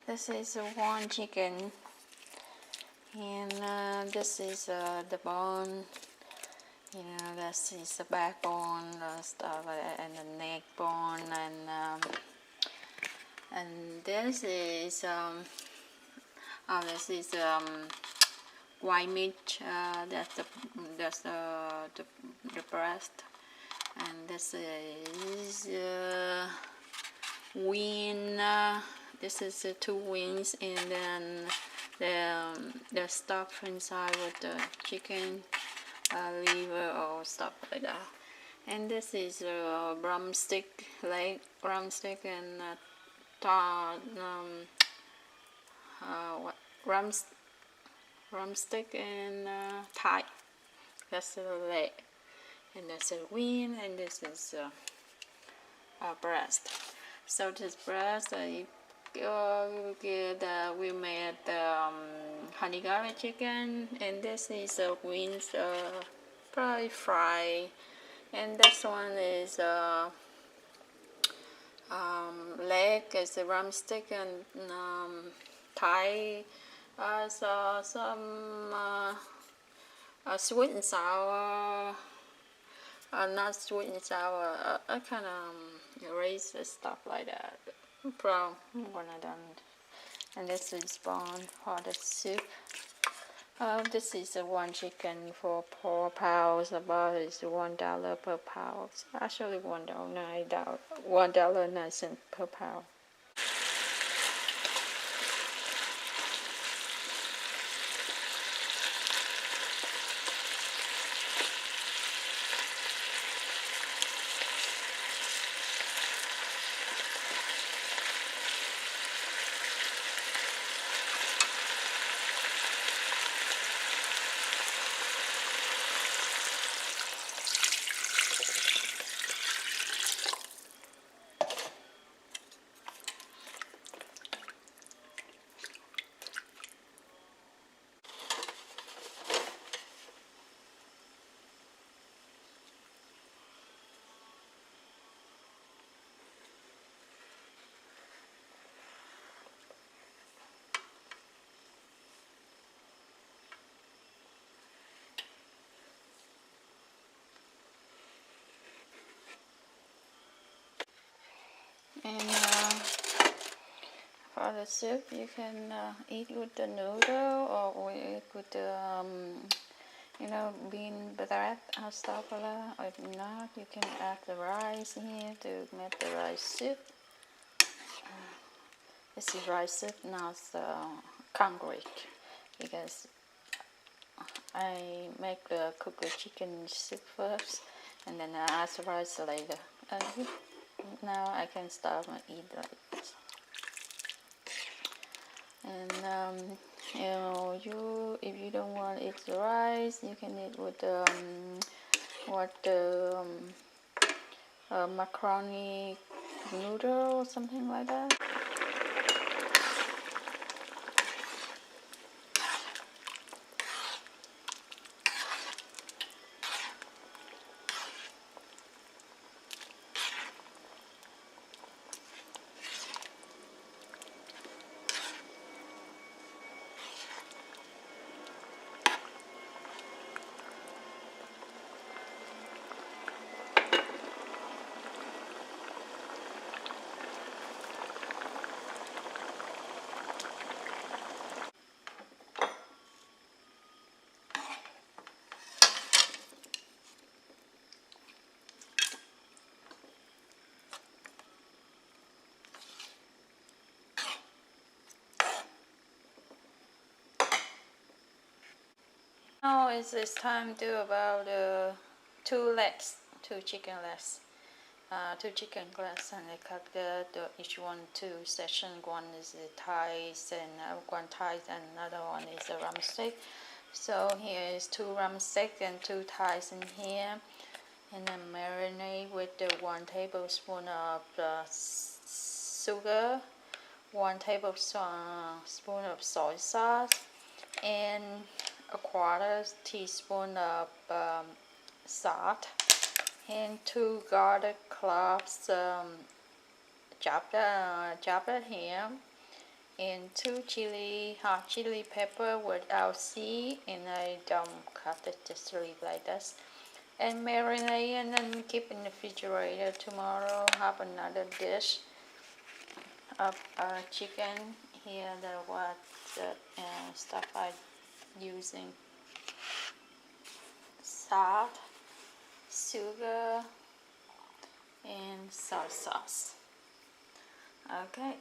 This is one chicken, and this is the bone. You know, this is the backbone, stuff like that, and the neck bone, and this is white meat. That's the breast, and this is wing. This is the two wings, and then the stuff inside with the chicken liver or stuff like that. And this is a drumstick, leg drumstick, and drumstick and thigh. That's the leg, and that's the wing, and this is breast. So this breast, we made honey garlic chicken, and this is wings, probably fry, and this one is leg is a drumstick, and thigh so some sweet and sour, not sweet and sour, kind of rice stuff like that. From when I done, and this is bone for the soup. This is one chicken for 4 pounds. About is $1 per pound. Actually, $1.09 per pound. And for the soup, you can eat with the noodle or eat with the bean bread or stuff like that. Or if not, you can add the rice here to make the rice soup. This is rice soup, not concrete, because I cook the chicken soup first, and then I add the rice later. Now I can start and eat like this. And if you don't want to eat the rice, you can eat with macaroni noodle or something like that. Now it's time to do about two chicken legs. Two chicken legs, and I cut each one two sections. One is the thighs, and one thighs, and another one is the drumstick. So here is 2 drumsticks and 2 thighs in here, and then marinate with the 1 tablespoon of sugar, 1 tablespoon of soy sauce, and a 1/4 teaspoon of salt, and 2 garlic cloves chopped here, and 2 hot chili pepper without seed, and I don't cut it, just leave like this. And marinate and then keep in the refrigerator. Tomorrow have another dish of chicken. Here the stuff I using: salt, sugar, and soy sauce. Okay,